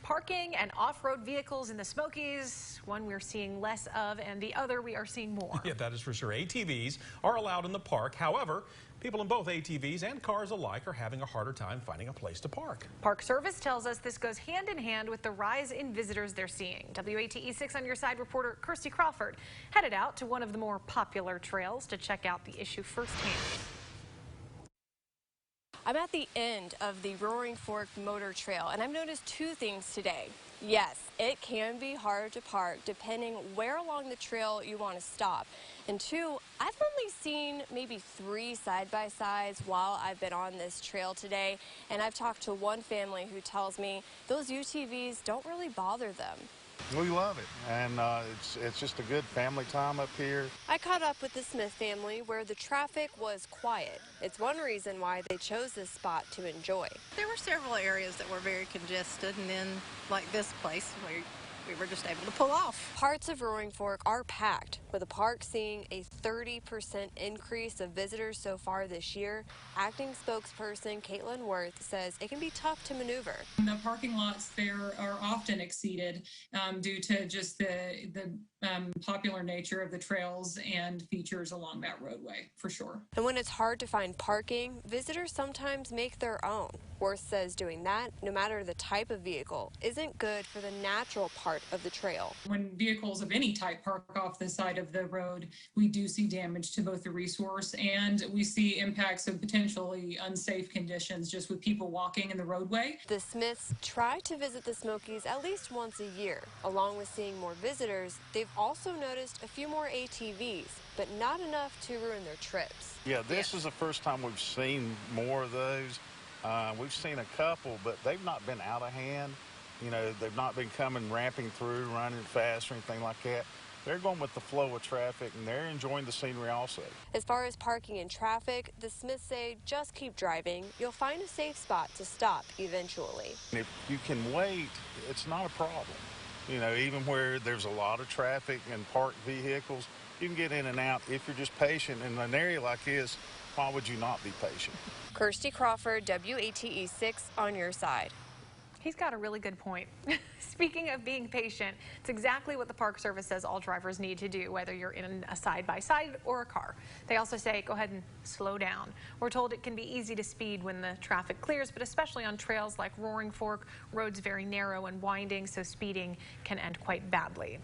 Parking and off-road vehicles in the Smokies, one we're seeing less of, and the other we are seeing more. Yeah, that is for sure. ATVs are allowed in the park. However, people in both ATVs and cars alike are having a harder time finding a place to park. Park Service tells us this goes hand in hand with the rise in visitors they're seeing. WATE 6 On Your Side reporter Kirsty Crawford headed out to one of the more popular trails to check out the issue firsthand. I'm at the end of the Roaring Fork Motor Trail, and I've noticed two things today. Yes, it can be hard to park depending where along the trail you want to stop. And two, I've only seen maybe 3 side-by-sides while I've been on this trail today, and I've talked to one family who tells me those UTVs don't really bother them. We love it, and it's just a good family time up here. I caught up with the Smith family where the traffic was quiet. It's one reason why they chose this spot to enjoy. There were several areas that were very congested, and then like this place where we were just able to pull off. Parts of Roaring Fork are packed, with the park seeing a 30% increase of visitors so far this year. Acting spokesperson Caitlin Worth says it can be tough to maneuver. The parking lots there are often exceeded due to just the popular nature of the trails and features along that roadway, for sure. And when it's hard to find parking, visitors sometimes make their own. Worth says doing that, no matter the type of vehicle, isn't good for the natural part of the trail. When vehicles of any type park off the side of the road, we do see damage to both the resource and we see impacts of potentially unsafe conditions just with people walking in the roadway. The Smiths try to visit the Smokies at least once a year. Along with seeing more visitors, they've also noticed a few more ATVs, but not enough to ruin their trips. Yeah, this is the first time we've seen more of those. We've seen a couple, but they've not been out of hand. You know, they've not been coming ramping through, running fast or anything like that. They're going with the flow of traffic, and they're enjoying the scenery also. As far as parking and traffic, the Smiths say just keep driving. You'll find a safe spot to stop eventually. If you can wait, it's not a problem. You know, even where there's a lot of traffic and parked vehicles, you can get in and out if you're just patient. In an area like this, why would you not be patient? Kirsty Crawford, WATE 6 On Your Side. He's got a really good point. Speaking of being patient, it's exactly what the Park Service says all drivers need to do, whether you're in a side-by-side or a car. They also say go ahead and slow down. We're told it can be easy to speed when the traffic clears, but especially on trails like Roaring Fork, roads very narrow and winding, so speeding can end quite badly.